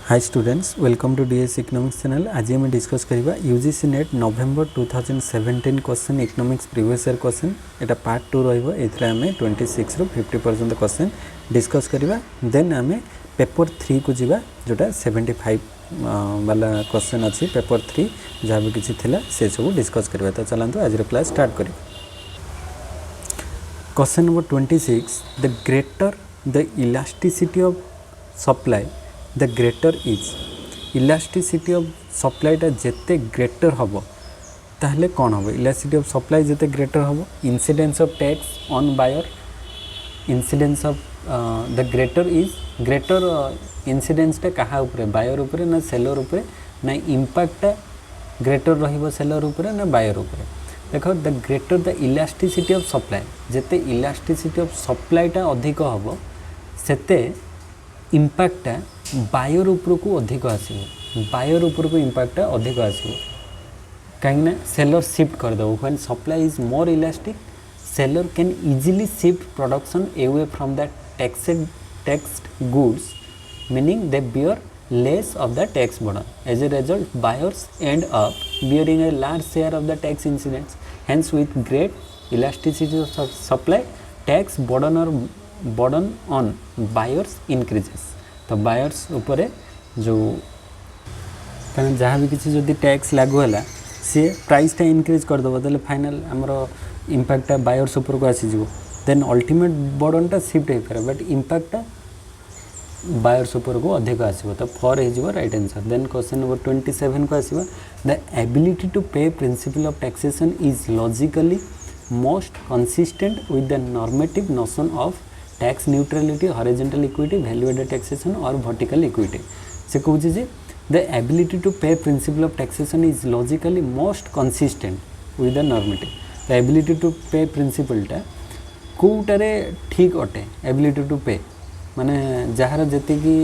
Hi students, welcome to DS Economics channel. आज हम discuss करिबा UGC NET November 2017 question economics previous year question एटा part 2 रहइबो एथरे हमें 26 रो 50 पर्यंत question discuss करिबा then हमें पेपर 3 को जिबा जोटा 75 वाला क्वेश्चन अछि पेपर 3 जहा भी किछि थिला से सब डिस्कस करिबा तो चलंतु आज रो क्लास स्टार्ट करिबा question number 26 the greater the elasticity of supply the greater is elasticity of supply टा जेते greater हबो ताहले कोन हबो elasticity of supply जेते greater हबो incidence of tax on buyer incidence of the greater is greater incidence टा कहा ऊपर buyer ऊपर ना seller ऊपर ना impact टा greater रहिबो seller ऊपर ना buyer ऊपर देखो the greater the elasticity of supply जेते elasticity of supply टा अधिक हबो सेते impact टा बायर ऊपर को अधिक आसीबो बायर ऊपर को इम्पैक्ट अधिक आसीबो काहेकि ना सेलर शिफ्ट कर दो when supply is more elastic seller can easily shift production away from the taxed goods meaning they bear less of the tax burden as a result buyers end up bearing a large share of the tax incidents hence with great elasticity of supply tax burden on buyers increases तो buyers उपरे जो कारण जहाँ भी किसी जदि tax लागू है सी प्राइस टा इनक्रीज कर दबो तले फाइनल हमरो इम्पैक्ट टा बायर्स ऊपर को आसी जिवो देन अल्टीमेट बर्डन टा शिफ्ट हे करे बट इम्पैक्ट टा बायर्स ऊपर को अधिक आसीबो तो 4 हे जिवो right answer then question number 27 को आसीबो the ability to pay principle of taxation is logically most consistent with the normative notion of tax neutrality horizontal equity value added taxation और वर्टिकल इक्विटी से कहूँ जे the ability to pay principle of taxation is logically most consistent with the normative the ability to pay प्रिंसिपलटा कोटारे ठीक अटे ability to पे माने जहार जति की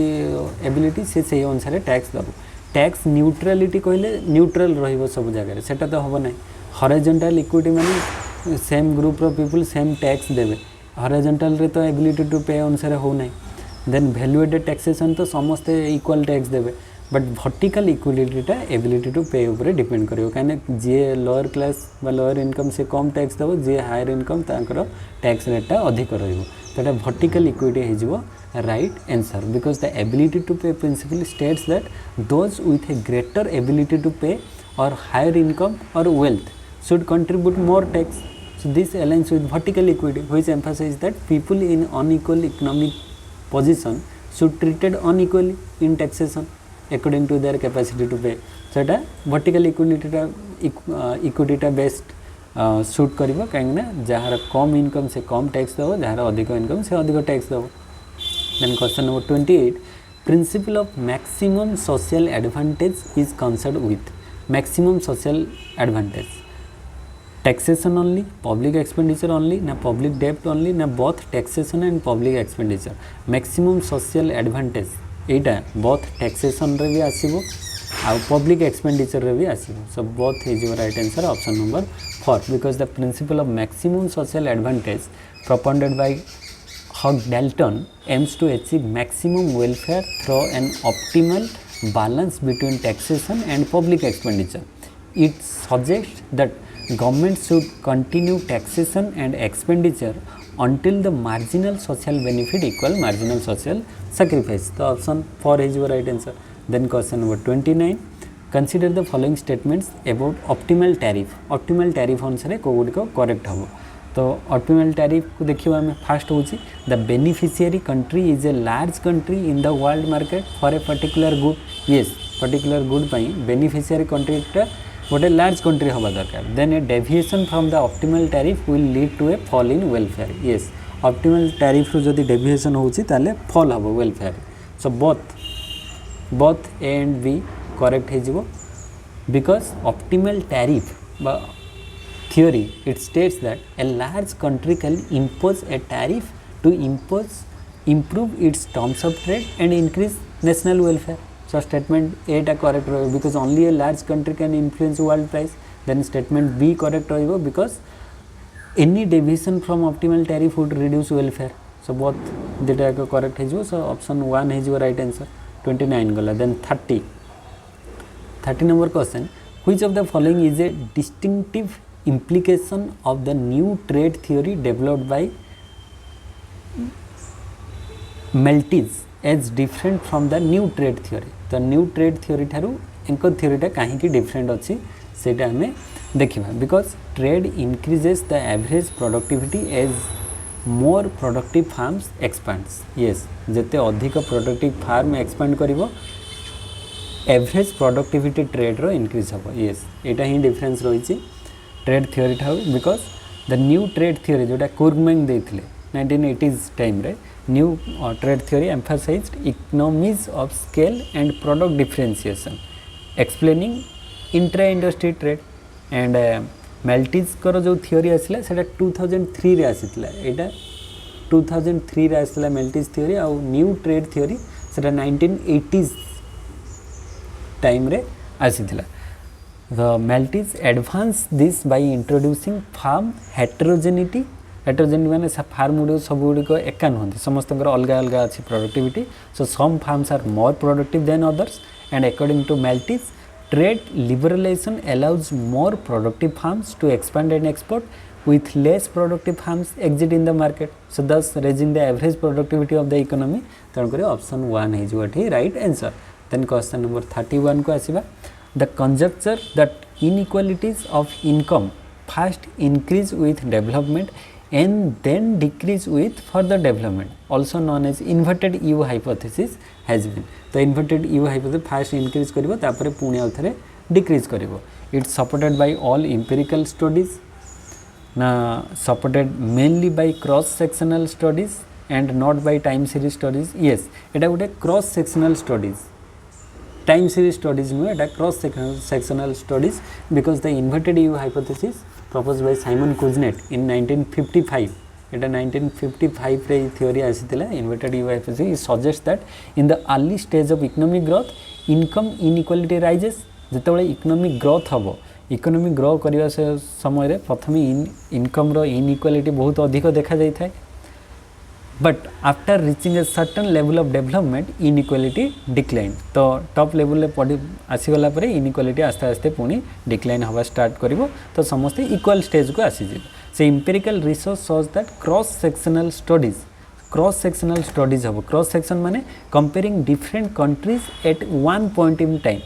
एबिलिटी से सही अनुसार टैक्स दबो टैक्स न्यूट्रलिटी कहले न्यूट्रल रहिबो सब जगह सेटा तो होबो नै हॉरिजॉन्टल इक्विटी माने same group of people same tax देबे हॉरिजॉन्टल रे तो एबिलिटी टू पे अनुसार हो नहीं देन वैल्यू एडेड टैक्सेशन तो समस्त इक्वल टैक्स देबे बट वर्टिकल इक्वालिटीटा एबिलिटी टू पे ऊपर डिपेंड करियो काने जे लोअर क्लास बा लोअर इनकम से कम टैक्स देबो जे हायर इनकम तांकर टैक्स रेटटा अधिक रहइबो तटा वर्टिकल इक्विटी हे जिवो right answer because the ability to pay principle states that those with a greater ability to pay or higher income or wealth should contribute more tax. So this aligns with vertical equity, which emphasizes that people in unequal economic position should treated unequally in taxation according to their capacity to pay. So that vertical equity टा best shoot करिबो काहे ना जहार कम income से कम tax दबो जहार अधिक इनकम से अधिक टैक्स दबो. Then question number 28 principle of maximum social advantage is concerned with maximum social advantage taxation only public expenditure only na public debt only na both taxation and public expenditure maximum social advantage Etah both taxation रे भी आसीबो आ public expenditure रे भी आसीबो so both is your right answer option number 4 because the principle of maximum social advantage propounded by Hogg-Dalton aims to achieve maximum welfare through an optimal balance between taxation and public expenditure. It suggests that government should continue taxation and expenditure until the marginal social benefit equal marginal social sacrifice. So option 4 is your right answer. Then question number 29 consider the following statements about optimal tariff. Optimal tariff अनुसार कोगुडी को correct हबो तो optimal tariff को देखियो हम first होची the beneficiary country is a large country in the world market for a particular good. Yes particular good पई beneficiary country टा गोटे लार्ज कंट्री हवा दरकार then a deviation from the optimal tariff will lead to a fall in welfare. Yes optimal tariff रो जदी deviation होची ताले fall हबो welfare so both A and B correct हे जिवो बिकॉज ऑप्टिमल टैरिफ बा theory it states that a large country can impose a tariff to improve its terms of trade and increase national welfare. So statement A टा correct रहिबो because only a large country can influence world price. Then statement B correct रहिबो because any deviation from optimal tariff would reduce welfare. So both data correct है जो so option 1 है जो right answer. 29 गला then 30 number question which of the following is a distinctive implication of the new trade theory developed by Maltese as different from the new trade theory the new trade theory ठारू इनको theory टा कहीं की different अच्छी सेटा हमें देखिबा because trade increases the average productivity as more productive farms expands yes जते अधिक productive farm expand करिवो average productivity trade रो increase हबो yes एटा ही difference रहिछि trade theory ठाऊ because the new trade theory जोटा कुर्मेंग देथिले 1980s time रे new trade theory emphasized economies of scale and product differentiation explaining intra-industry trade and Maltese करो जो theory आसिला सेटा 2003 रे आसितला एटा 2003 रे आसिला Maltese theory और new trade theory सेटा 1980s time रे आसितला the Maltese advanced this by introducing farm heterogeneity माने फार्म गुड़ सब गुड़िक एका नुहति समस्त अलग अलग अच्छी productivity so some farms are more productive than others and according to Maltese trade liberalization allows more productive farms to expand and export with less productive farms exit in the market so thus raising the average productivity of the economy तेणुक option 1 है जो एठी right answer then question number 31 को आसीबा the conjecture that inequalities of income first increase with development and then decrease with further development also known as inverted U hypothesis has been the inverted U hypothesis first increase करिवो तापरे पुणी आउथरे decrease करिवो it's supported by all empirical studies na supported mainly by cross sectional studies and not by time series studies yes Etah Gute cross sectional studies time series studies नु एटा cross sectional studies because the inverted U hypothesis proposed by Simon Kuznets in 1955 एटा 1955 रे theory आसीतिला inverted U hypothesis suggests that in the early stage of economic growth income inequality rises जेतेबेले economic growth हबो economic grow करिवा समय रे प्रथमे income रो inequality बहुत अधिक देखा जाय थाय but after reaching a certain level of development inequality declined तो top level ले आसीगला परे inequality आस्ते आस्ते पुणी decline हवा start करिवो तो समस्त equal stage को आसी जे से empirical research shows that cross sectional studies हबो cross section माने comparing different countries at one point in time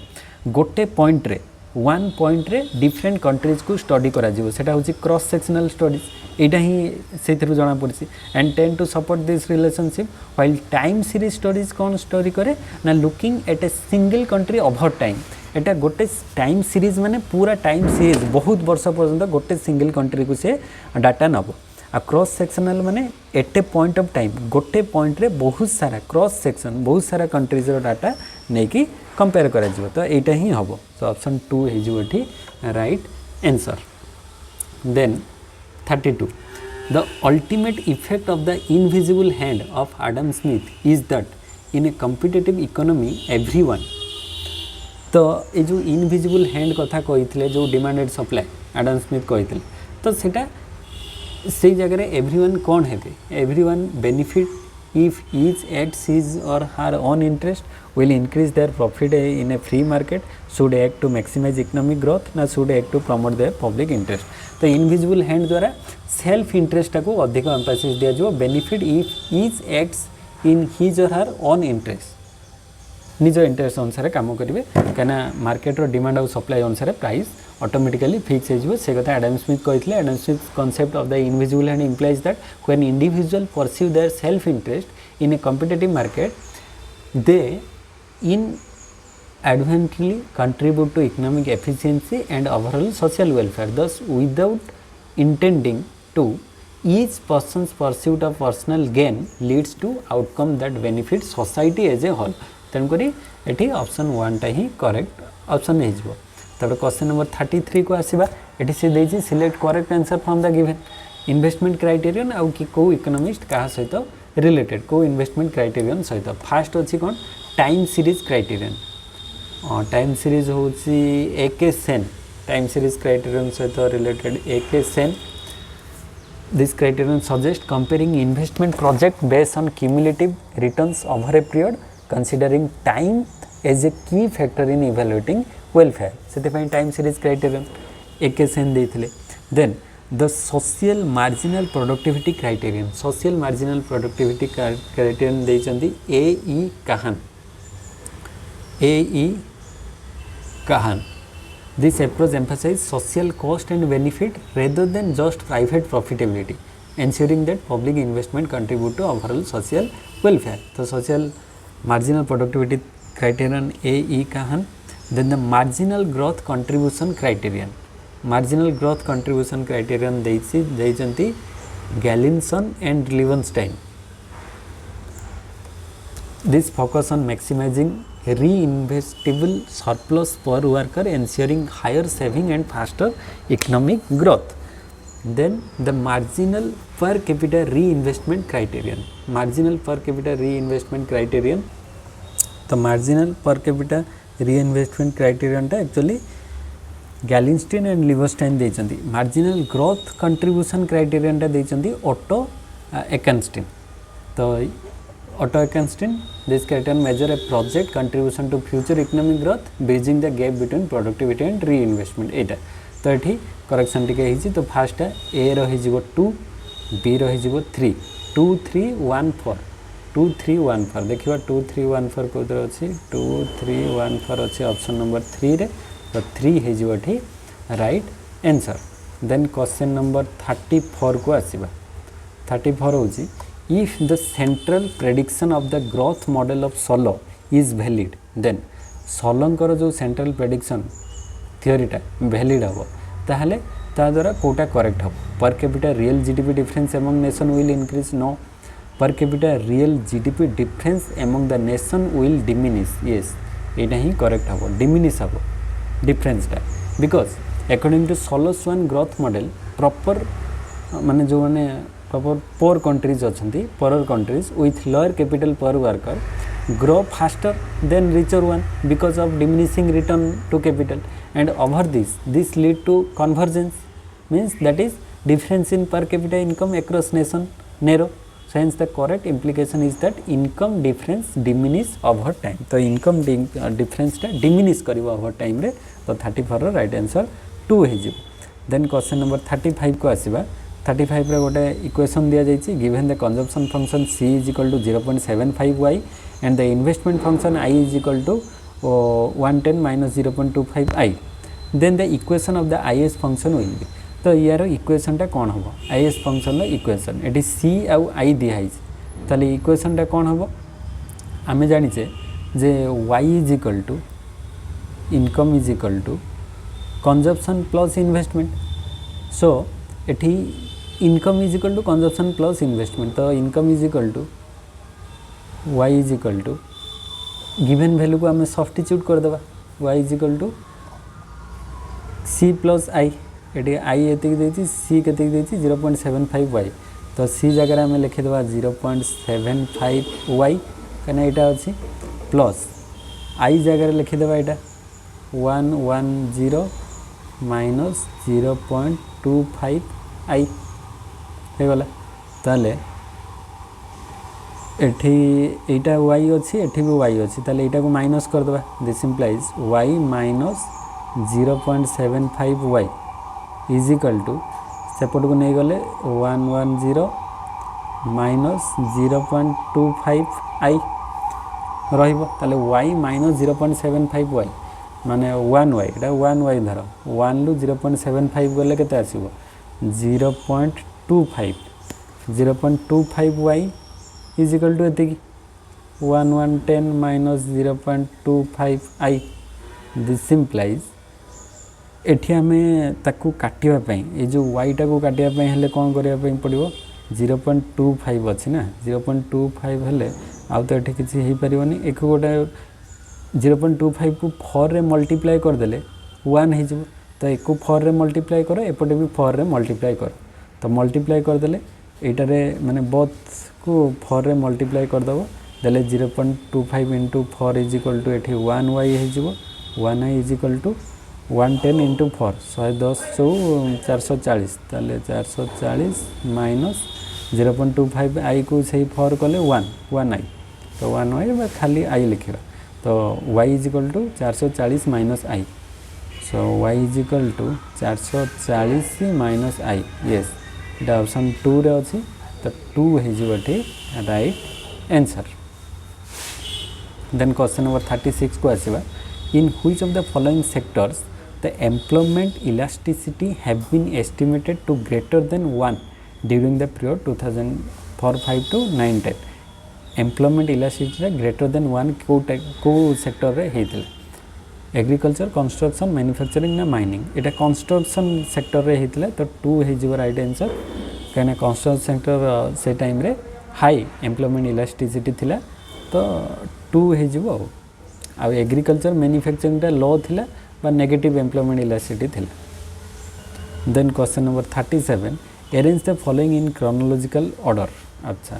गोटे point रे one point रे different countries को study करा जिवो सेटा होची cross sectional studies एटा ही सेथरु जाना पड़सी and tend to support this relationship while time series studies cone story करे ना looking at a single country over time एटा गोटे टाइम सीरीज माने पूरा टाइम सीरीज बहुत वर्ष पर्यंत गोटे सिंगल कंट्री को से डाटा नबो आ क्रॉस सेक्शनल माने at a point of time गोटे पॉइंट रे बहुत सारा क्रॉस सेक्शन बहुत सारा कंट्रीज रो डाटा नै कि कंपेयर करा जिवो तो एटा ही हबो सो ऑप्शन 2 हे जिवो एठी right answer then 32 the ultimate effect of the invisible hand of Adam Smith is that in a competitive economy everyone तो ये जो इनविजिबल हैंड कथा कही जो डिमांड सप्लाई आडम स्मिथ कही तो सेटा से जगह एवरीवन कौन है everyone benefit if each acts his or her own interest will increase their profit in a free market should act to maximise economic growth ना should act to promote their public interest तो invisible hand द्वारा self interest को अधिक emphasis दिया जो benefit if each acts in his or her own interest निज interest अनुसार काम करेंगे कहीं मार्केट रो डिमांड और सप्लाई अनुसार प्राइस ऑटोमेटिकली फिक्स हो से कथा एडम स्मिथ कहते Adam Smith concept of the invisible hand implies that when individual perceive their self interest in A competitive market they inadvertently contribute to economic efficiency and overall social welfare thus without intending to each person's pursuit of personal gain leads to outcome that benefits society as a whole तेणुक ये option 1 टा ही correct option हो question number 33 को आसवा ये सी देछि select correct answer from the given investment criterion आउ कि को इकोनॉमिस्ट कहा सहित रिलेटेड को इन्वेस्टमेंट क्राइटेरियन सहित फास्ट अच्छी कौन time series criterion time series हूँ AK Sen time series criterion सहित related AK Sen this criterion suggest comparing investment project based on cumulative returns over a period considering time as a key factor in evaluating welfare ସେଥିପାଇଁ time series criterion AKSN ଦେଇଥିଲେ then the social marginal productivity criterion ଦେଇଛନ୍ତି AE Kahan this approach emphasizes social cost and benefit rather than just private profitability ensuring that public investment contribute to overall social welfare so social marginal productivity criterion AE Kahan then the marginal growth contribution criterion ଦେଇଛନ୍ତି Gallinson and Levenstein this focus on maximizing reinvestable surplus per worker ensuring higher saving and faster economic growth then the marginal per capita reinvestment criterion the marginal per capita reinvestment criterion ta actually Gallinstein and Levenstein ଦେଇଛନ୍ତି marginal growth contribution criterion ଟା ଦେଇଛନ୍ତି Otto English तो Otto English this criterion measure a project contribution to future economic growth bridging the gap between productivity and reinvestment एटा तो एठी correction टिके हिची तो first A रही जिवो 2 B रही जिवो 3 2 3 1 4 2 3 1 4 देखिबा 2 3 1 4 कोदर अछि 2 3 1 4 अछि ऑप्शन नंबर 3 रे तो 3 है जिवो ठी right answer then question number 34 को आसीबा 34 होची if the central prediction of the growth model of Solow is valid then Solonकर जो central prediction theory टा valid हबो ताहले ता द्वारा कोटा करेक्ट हबो per capita real GDP difference among nation will increase no per capita real GDP difference among the nation will diminish yes Etah he correct हबो diminish हबो difference टा because according to Solow's one growth model proper माने जो माने proper poor countries अछंती poorer countries with lower capital per worker grow faster than richer one because of diminishing return to capital and over this lead to convergence means that is difference in per capita income across nation narrow so hence the correct implication is that income difference diminish over time तो income difference टा diminish करिवो over time रे तो 34 row right answer 2 हे जिवो then question number 35 को आसीबा 35 रे गोटे equation दिया जायछि given the consumption function c is equal to 0.75y and the investment function I is equal to 110 minus 0.25i then the equation of the is function will be तो यार equation टा कोन हबो is function रो equation एटी c आ i दिया है तले इक्वेशन टा कोन हबो आमे जानि छे जे y is equal to income is equal to consumption plus investment so eighty income is equal to consumption plus investment तो income is equal to y is equal to given value को हमें substitute कर देबा y is equal to c plus i eighty i एतिक देछि c केतिक देछि 0.75y तो c जगह हमें लिखि देबा 0.75y कने एटा अछि प्लस i जगह लिखि देबा एटा 110 minus 0.25i हे गला ताले एठी एटा y अछि एठी भी y अछि ताले एटा को माइनस कर देबा this implies y minus 0.75y is equal to सेपट को नहीं गले 110 minus 0.25i रहिबो ताले y minus 0.75y माने 1y एटा 1y धर 1 लु 0.75 गले केते आसीबो 0.25y is equal to एतिकी 1110 minus 0.25i this implies एठी हमें ताकू काटिबा पई ए जो y टा को काटिबा पई हले कोन करिया पई पड़िबो 0.25 अछि ना 0.25 हले आ तो एठी किछि हे परिबोनी एक गोटा 0.25 को 4 रे मल्टीप्लाई कर देले 1 हे जबो तो एक को 4 रे मल्टीप्लाई करो एपटे भी 4 रे मल्टीप्लाई करो तो मल्टीप्लाई कर देले एटा रे माने बोथ को 4 रे मल्टीप्लाई कर दबो देले 0.25 into 4 is equal to एठी 1y हे जबो 1i is equal to 110 into 4 110 चौ 440 ताले 440 minus 0.25 i को सही 4 कले 1i तो तो 1y खाली आई लिखा तो y is equal to 440 minus I so y is equal to 440 minus I yes इटा ऑप्शन 2 रे अछि तो 2 हो right answer then question number 36 को आसीबा in which of the following sectors the employment elasticity have been estimated to greater than 1 during the period 2004-5 to 9-10 employment elasticity greater than 1 को sector रे हेतिला agriculture construction manufacturing ना mining एटा construction sector रे हेतिला तो 2 हे जिवो right answer कहना construction sector से time रे हाई एम्प्लॉयमेंट इलास्टिसिटी थिला तो 2 हे जिवो आ एग्रीकल्चर मैन्युफैक्चरिंग टा लो थिला बा नेगेटिव एम्प्लॉयमेंट इलास्टिसिटी थिला then question number 37 arrange the following in chronological order अच्छा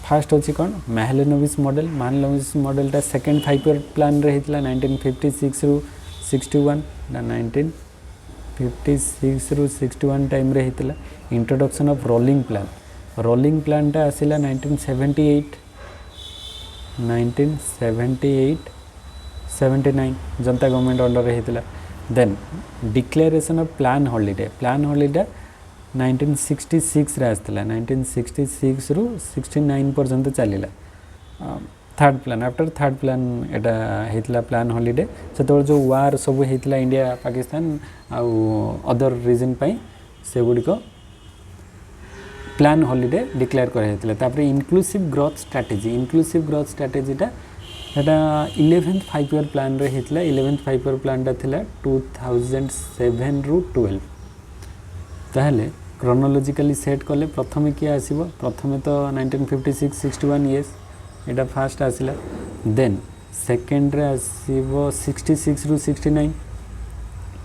फास्ट होची कोन मैहलेनोविस मॉडल टा सेकंड 5 ईयर प्लान रे हितला 1956 रु 61 ना 1956 रु 61 टाइम रे हितला इंट्रोडक्शन ऑफ रोलिंग प्लान टा आसिला 1978 79 जनता गवर्नमेंट अंडर रे हितला then declaration of plan holiday 1966 रे आस्तला 1966 रु 69 पर्यंत चलिला third plan after third plan एटा हितला प्लान हॉलिडे सेतो जो वार सब हितला इंडिया पाकिस्तान आ अदर रीजन पई से गुडी को प्लान हॉलिडे डिक्लेयर कर हितला तापर इंक्लूसिव ग्रोथ स्ट्रेटजी टा एटा 11th 5 ईयर प्लान रे हितला 11th 5 ईयर प्लान टा थिला 2007 रु 12 ताहले क्रोनोलॉजिकली सेट कले प्रथमे किया आसीबो प्रथमे तो 1956 61 इयर्स एटा फर्स्ट आसिला देन सेकंड रे आसीबो 66 रु 69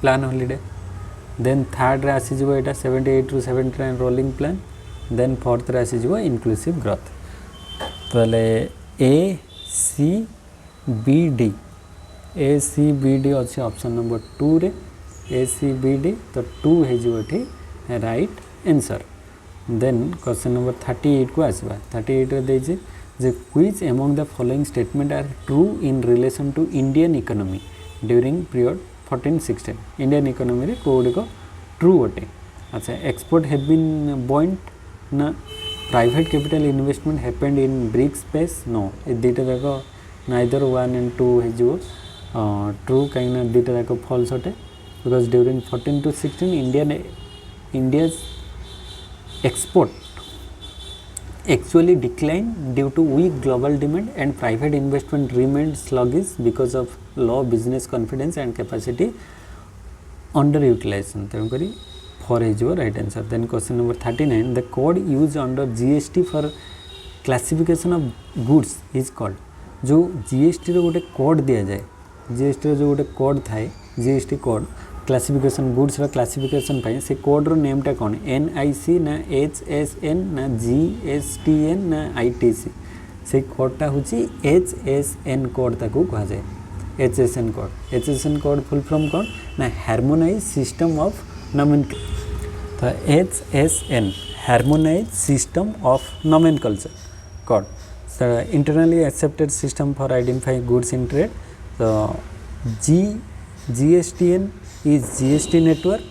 प्लान हॉलिडे देन थर्ड रे आसी जिवो एटा 78 रु 79 रोलिंग प्लान देन फोर्थ रे आसी जिवो इंक्लूसिव ग्रोथ ताले ए सी बी डी अच्छे ऑप्शन नंबर 2 रे ए सी बी डी तो 2 है जो right answer then question number 38 को आसवा 38 रे देछि जे which among the following statement are true in relation to Indian economy during period 14-16 Indian economy रे कोड को ट्रू अटे अच्छा एक्सपोर्ट हैव बीन बॉइंट ना private capital investment happened in brisk pace no A दुटा जाक नाइदर 1 and 2 है जो ट्रू कहीं दुटा जाक फॉल्स अटे because during 14 to 16 India's export actually declined due to weak global demand and private investment remained sluggish because of low business confidence and capacity underutilization तेणुकरी 4 है जो right answer then question number 39 the code use under GST for classification of goods is called जो GST रो गोटे code दिया जाए GST रो जो गोटे कोड थाए जीएसटी कोड क्लासिफिकेशन गुड्स रो क्लासिफिकेशन पाई से कोड रो नेम टा कोन एनआईसी ना एचएसएन ना जीएसटीएन ना आईटीसी से कोड टा होची एचएसएन कोड ताकू कहा जाए एचएसएन कोड फुल फॉर्म कोन ना हार्मोनाइज सिस्टम ऑफ नोमेनक्लेचर तो HSN harmonise system of nomenclature code so internally accepted system for identifying goods in trade so GSTN is GST network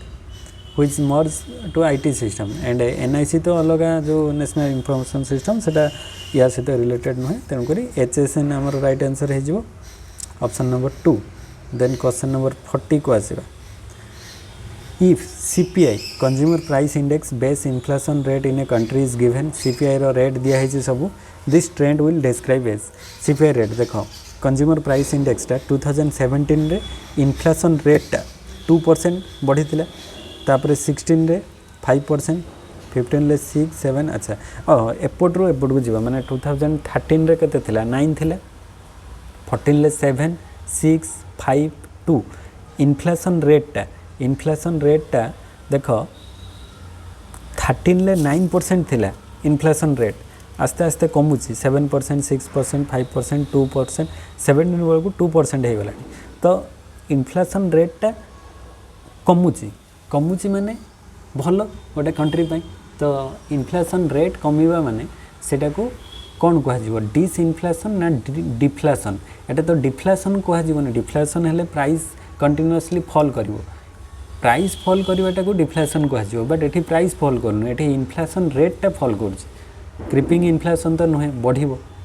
which merge to IT system and NIC तो अलग जो national information system सेटा या सहित related नुहे तेणुक HSN आमर right answer हो option number 2 then question number 40 को आसीबा if CPI consumer price index base inflation rate in a country is given CPI रो रेट दिया है सब this trend will describe as CPI rate देखो कंज्यूमर प्राइस इंडेक्स टा 2017 रे इन्फ्लेशन रेट टा 2% बढ़ी थिला तापर 16 रे 5% 15 रे 6 7 अच्छा एपट रो एपट को जीवा माने 2013 रे कते थिला 9 थिला 14 रे 7 6 5 2 इन्फ्लेशन रेट टा देखो 13 रे 9% थिला इन्फ्लेशन रेट आस्ते आस्ते कमुची 7% 6% 5% 2% 17 बेलू 2% हो गला तो इन्फ्लेशन रेट टा कमुची माने भल गोटे कंट्री पाई तो इन्फ्लेशन रेट कमिबा माने सेटा को कौन कह डिसइनफ्लेशन ना डिफ्लेशन एटा तो डिफ्लेशन कहनी डिफ्लेशन हेले प्राइस कंटिन्यूअसली फॉल करिवो प्राइस फॉल करवाटा को डिफ्लेशन कह बट ये प्राइस फॉल करूँ ये इनफ्लेशन रेटा फॉल कर क्रिपिंग इनफ्लेशन तो नुहे बढ़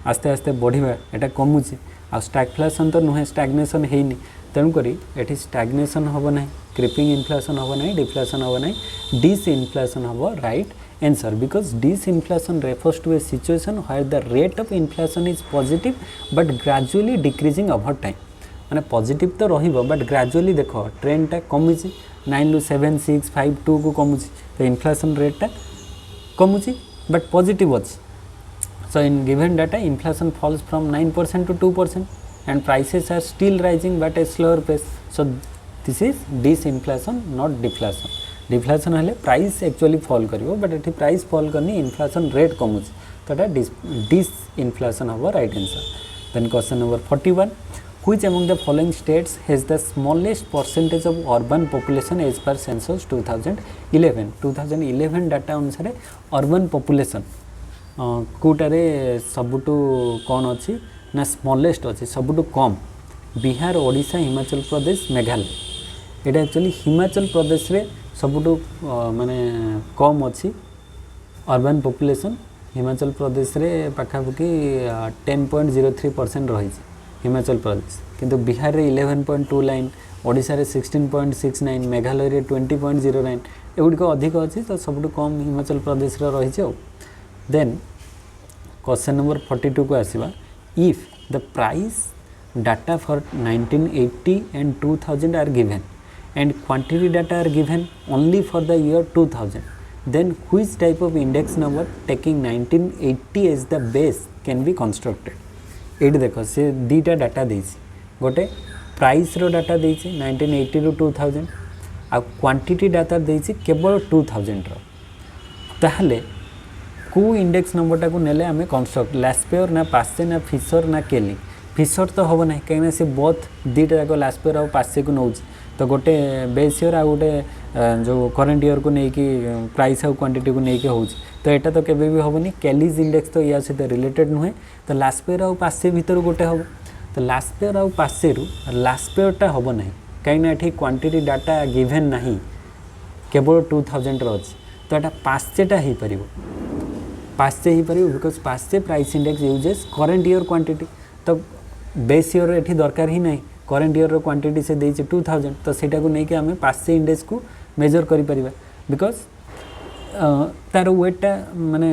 आस्ते आस्ते बढ़िया यहाँ कमुचे आ स्टैगफ्लेशन तो नुहे स्टैग्नेशन है तेणुक ये स्टैग्नेशन हम ना क्रिपिंग इनफ्लेशन हम ना डिफ्लेशन हम ना डिसइनफ्लेशन हम right answer because disinflation refers to a situation where the rate of inflation is positive but gradually decreasing over time माने पॉजिटिव तो रहिबो बट ग्रेजुअली देखो ट्रेंडटा कमुची 9 ରୁ 7 6 5 2 को कमुची तो इनफ्लेशन रेटटा कमुची बट पॉजिटिव अच्छी so in given data inflation falls from 9% to 2% and prices are still rising but at a slower pace so this is disinflation not deflation deflation हेले price actually fall करिवो but एठी price fall करनी inflation rate कमुची तो एटा disinflation हबो right answer then question number 41 which among the following states has the smallest percentage of urban population as per census 2011 data अनुसार urban population Kotare सबुटू कौन अच्छी ना smallest अच्छी सबुटू कम बिहार ओडिशा हिमाचल प्रदेश मेघालय ये एक्चुअली हिमाचल प्रदेश रे सबुटू माने कम अच्छी अर्बन पॉपुलेशन हिमाचल प्रदेश रे पाखापाखि 10.03% रही हिमाचल प्रदेश किंतु बिहार रे 11.29 ओडिशा रे 16.69 मेघालय रे 20.09 एगुड़िक अधिक अच्छी तो सबुटू कम हिमाचल प्रदेश रे रही then question number 42 को आसीबा if the price data for 1980 and 2000 are given and quantity data are given only for the year 2000 then which type of index number taking 1980 as the base can be constructed एट देखो से दीटा data देछि गोटे price रो data देछि 1980 ରୁ 2000 आ quantity data देछि केवल 2000 रो ताहले को इंडेक्स नंबरटा को नेले आमे कंस्ट्रक्ट लास्पेयर ना पासे ना फिशर ना केली फिशर तो हम ना कहीं से बोथ दीटा जाक लास्पेयर और पासे को नौ तो गोटे बेस ईयर आ गोटे जो करंट ईयर को लेकिन प्राइस और क्वांटिटी को लेकिन हो तो यहाँ तो केबे भी हेनी कैलीज इंडेक्स तो या सहित रिलेटेड नुहे तो लास्पेयर और पासे भीतर गोटे हम तो लास्पेयर और पासे लास्पेयरटा हम ना कहीं ये क्वांटिटी डाटा गिभेन ना केवल 2000 अच्छी तो यहाँ पासेटा हो पार पासे ही पार बिकज पासे price index uses current year quantity तो बेस ईयर ये दरकार ही नहीं करंट ईयर क्वांटिटी से देती 2000 तो सेटा को लेकिन आम पासे इंडेक्स को मेजर करें बिकज तार वेटा माने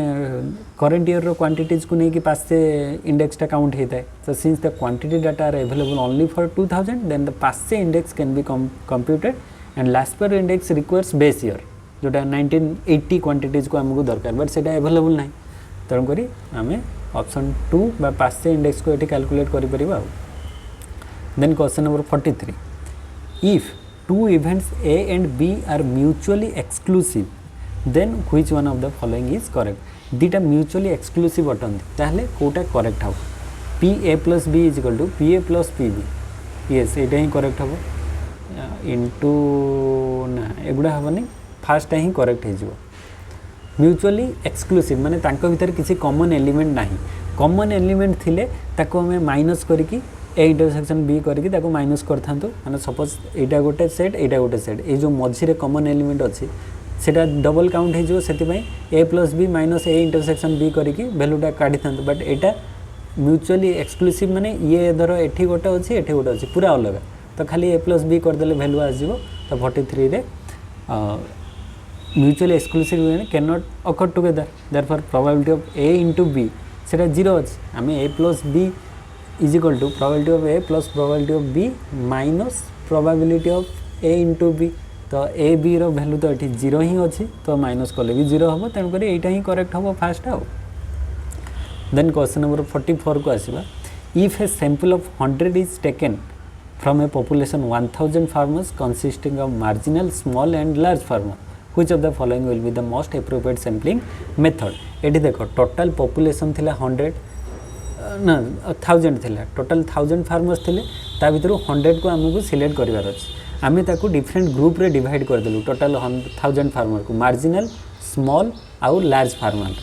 करंट ईयर क्वांटिटीज को लेकिन पासे इंडेक्सटा काउंट होता है तो since the quantity data are available only for 2000 then the Paasche index can be computed and Laspeyres index requires base year जोटा 1980 क्वांटिटीज को आमको दरकार बट सेटा अवेलेबल ना तेणुक आम ऑप्शन 2 बा पासे इंडेक्स को ये कैलकुलेट करें then question number 43 if two events A and B are mutually exclusive then which one of the following is correct दीटा म्यूचुअली एक्सक्लूसिव अटंती ताहले कोटा करेक्ट हम P A plus B is equal to P A plus P B yes यहाँ ही correct हम into ना एगुड़ा हेनी फास्ट ही करेक्ट हो म्यूचुअली एक्सक्लूसिव माने तांको भीतर किसी कॉमन एलिमेंट नहीं कॉमन एलिमेंट थिले ताको हमें माइनस करके ए इंटरसेक्शन बी करके ताको माइनस करथा माने सपोज एटा गोटे सेट ए जो मझी रे कॉमन एलिमेंट अच्छी सेटा डबल काउंट हो A plus B minus A intersection B करके वैल्यूटा काढ़ी था बट एटा म्यूचुअली एक्सक्लूसिव माने ये धर एठी गोटे अच्छी पूरा अलग तो खाली ए प्लस बी करदे वैल्यू आसो तो 43 रे mutually exclusive can not occur together therefore probability of A into B सेटा 0 अच्छी आम A plus B is equal to probability of A plus probability of B minus probability of A into B तो A B row value तो ये 0 ही अच्छी तो minus कले भी 0 हम तेणुक यहाँ ही करेक्ट हम फास्ट आउ देन क्वेश्चन नंबर 44 को आसवा if a sample of 100 is taken from a population 1000 farmers consisting of marginal small and large farmer which of the following will be the most appropriate sampling method एठी देखो total population थिला 100 ना 1000 थिला total 1000 farmers थिले ता भितरु 100 को हमको select करिवार अछि आमे ताको डिफरेंट ग्रुप रे डिवाइड कर देलु टोटल 1000 फार्मर को मार्जिनल स्मॉल आउ लार्ज फार्मर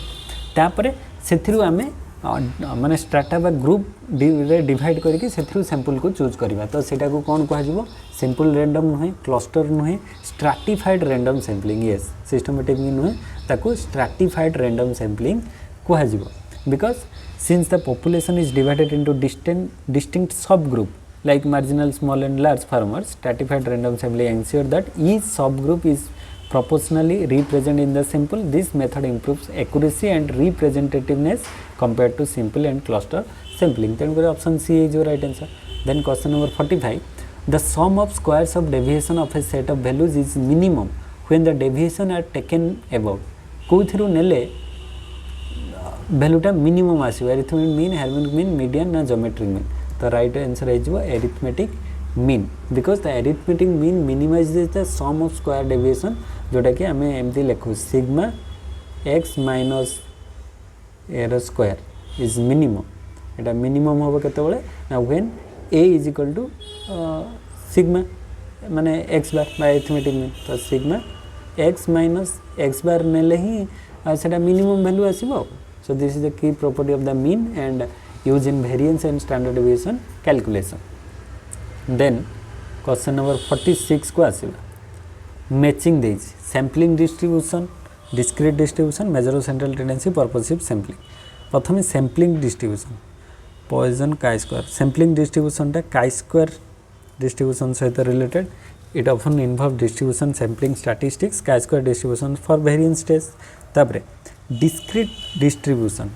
तापरे सेथिरु आमे माने स्ट्राटा बा ग्रुप डिवाइड करके से सैंपल को चूज करवा तो सेटा को कौन कह सिंपल रैंडम नुहे क्लस्टर नुहे stratified random sampling yes systematic नुहे ताको स्ट्राटिफाइड रैंडम सैंपलिंग कह because since the population is divided into distinct सब group like marginal small and large farmers stratified random sampling ensure that each subgroup is proportionally represented in the sample. This method improves accuracy and representativeness compared to simple and cluster sampling. Then option C is your right answer. Then question number 45, the sum of squares of deviation of a set of values is minimum when the deviation are taken above. कोथिरु नेले वैल्यूटा minimum आसीबो arithmetic mean harmonic mean median ना geometric mean तो right answer हो arithmetic mean because the arithmetic mean minimizes the sum of square deviation जोटा कि आम एमती लिखु sigma X minus A square is minimum एटा मिनिमम हम केतबेले ना when A is equal to sigma माने X bar by arithmetic mean तो sigma X minus X bar नेले ही सेटा मिनिमम वैल्यू आसीबो so this is the key property of the mean and use in variance and standard deviation calculation. Then question number 46 को आसीबा matching these sampling distribution discrete distribution measure of central tendency purposive sampling प्रथम sampling distribution Poisson chi square sampling distribution टा chi square distribution सहित related it often involve distribution sampling statistics chi square distribution for variance test तापरे discrete distribution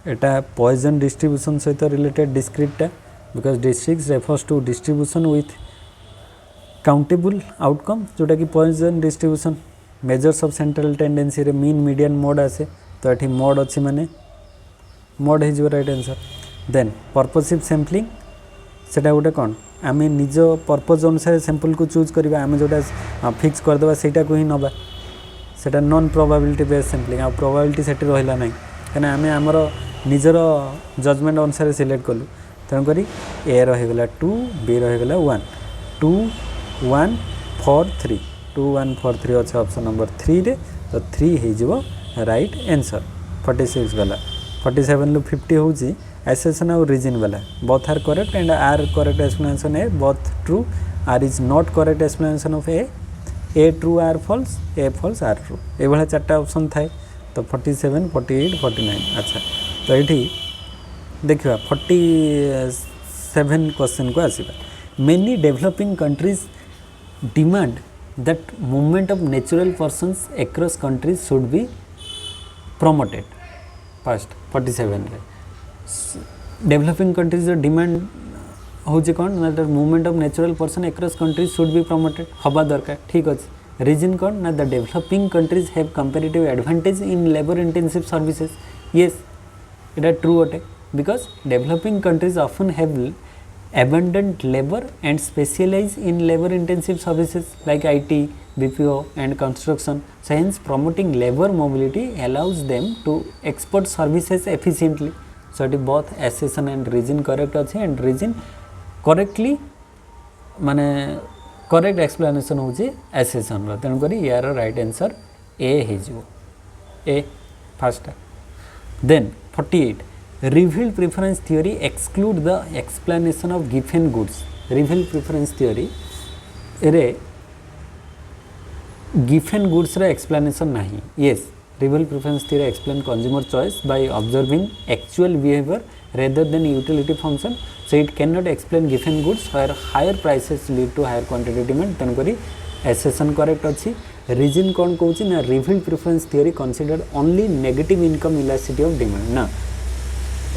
एटा Poisson distribution सहित related डिस्क्रीटा because district refers to distribution with countable outcome जोटा कि Poisson distribution measures of central tendency रे mean median mode आसे तो ये मोड अच्छी माने मोड हो right answer then purposive sampling सेटा गोटे कौन आम निज पर्पज अनुसार सैंपल को चूज करवा आम जोटा फिक्स करदे सेटा को ही नवा सेटा नॉन प्रोबेबिलिटी बेस्ड सैंपलिंग आ प्रोबेबिलिटी सेठी रहिला नहीं कहीं आम आमर निजर जजमेंट अनुसार सिलेक्ट कलु तेणुक ए रहीगला 2 बी रहीगला 1 2 1 4 3 2 1 4 3 अच्छे ऑप्शन नंबर 3 रे तो 3 हो राइट आंसर 46 वाला 47 लु 50 होची एसेसन और रीजन वाला both are correct and R correct explanation है both true R is not correct explanation of A true R false A false R true ये भाया 4टा ऑप्शन थाए तो 47 48 49 अच्छा तो ये देखा 47 क्वेश्चन को आसवा many developing countries demand that movement of natural persons across countries should be promoted first 47 रे डेवलपिंग कंट्रीज डिमांड हूँ कौन that movement of natural person across countries should be promoted हवा दरकार ठीक अच्छे रीजन कौन ना the developing countries have comparative advantage in labour intensive services yes it true अटे because developing countries often have abundant labor and specialize in labor intensive services like IT, BPO and construction. So hence promoting labor mobility allows them to export services efficiently. So it is both assertion and reason correct अच्छे and reason correctly माने correct explanation होची assertion रो तेणु करी यार right answer A है जो A first. Then 48 revealed preference theory exclude the explanation of given goods. Revealed preference theory रे given goods रे explanation नहीं. Yes, revealed preference theory explain consumer choice by observing actual behavior rather than utility function. So it cannot explain given goods where higher prices lead to higher quantity demand. तेणु करी assertion correct अच्छी. Reason कौन कहूँ ना revealed preference theory considered only negative income elasticity of demand ना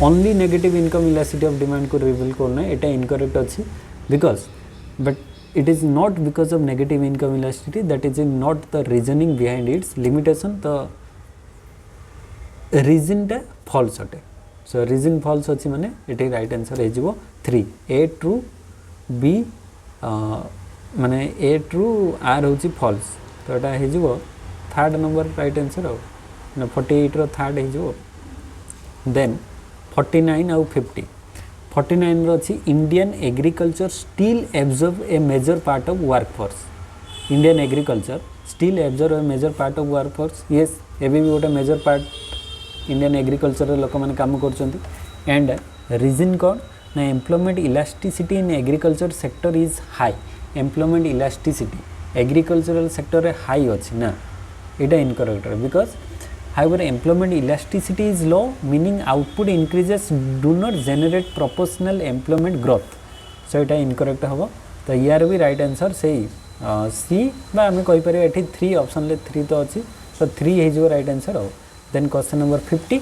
only negative income elasticity of demand को reveal करना एटा incorrect अच्छी because but it is not because of negative income elasticity that is not the reasoning behind its limitation the reason टा false अटे so reason false अच्छी माने एटा right answer है जीवो 3 A true B माने A true R होची false तो एटा है जीवो third number right answer हो ना 48 रो third है जीवो then 49 आउ 50 49 रो अछि Indian agriculture still absorb a major part of workforce Indian agriculture still absorb a major part of workforce yes एबी भी गोटे मेजर पार्ट इंडियन एग्रीकल्चर लोक मैंने काम कर एंड रीजन कौन ना employment elasticity in agriculture sector is high employment elasticity agricultural sector रे हाई अच्छी ना यहाँ incorrect because however employment elasticity is low meaning output increases do not generate proportional employment growth so यहाँ incorrect हम तो यार भी राइट आंसर से सी आम कहीपर ये 3 ऑप्शन 3 तो अच्छी तो 3 हो राइट आंसर हो then question number 50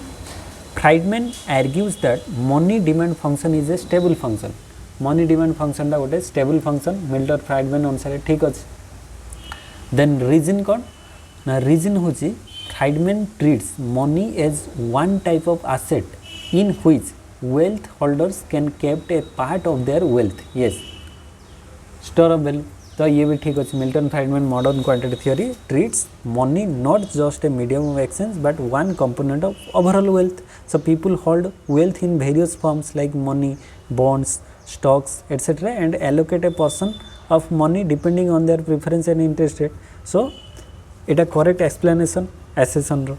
Friedman argues that money demand function is a stable function money demand function टा गोटे स्टेबल फंक्शन मिल्टर फ्राइडमैन अनुसार ठीक अच्छे देन रीजन कौन ना रीजन हूँ Friedman treats money as one type of asset in which wealth holders can kept a part of their wealth yes store of value तो ये भी ठीक अच्छे Milton Friedman modern quantity theory treats money not just a medium of exchange but one component of overall wealth so people hold wealth in various forms like money bonds stocks etcetera and allocate a person of money depending on their preference and interest rate so यहाँ correct explanation एसेसन रो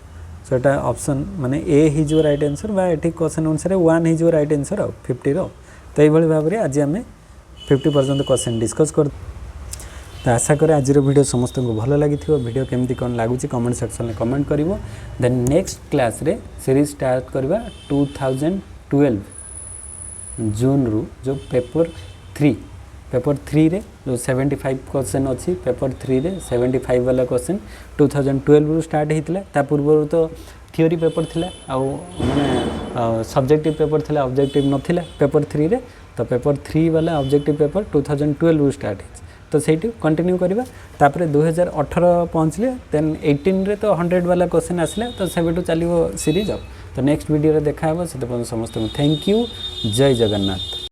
सो यहाँ option माने ए हिजो right answer बा ये question अनुसार 1 हिजो right answer आ 50 रो तो ये भाव में आज आम 50 पर्यंत क्वेश्चन डिस्कस कर तो आशा करें आज वीडियो समस्त को भल लगी वीडियो केमती कौन लगुच कमेंट सेक्शन में कमेंट कर देन नेक्स्ट क्लास रे सीरीज स्टार्ट करवा 2012 जून रु जो पेपर 3 रे जो 75 क्वेश्चन अच्छी पेपर 3 रे 75 वाला क्वेश्चन 2012 रु स्टार्ट होता पूर्व तो थियोरी पेपर थिला माने सब्जेक्टिव पेपर थिला ऑब्जेक्टिव नथिला पेपर 3 रे तो पेपर 3 वाला ऑब्जेक्टिव पेपर 2012 रु स्टार्ट हो तो सही कंटिन्यू करवा तापर 2018 पहुँचले देन 18 रे तो 100 वाला क्वेश्चन आसला तो से चलो सीरीज तो नेक्स्ट वीडियो देखा से समस्त थैंक यू जय जगन्नाथ।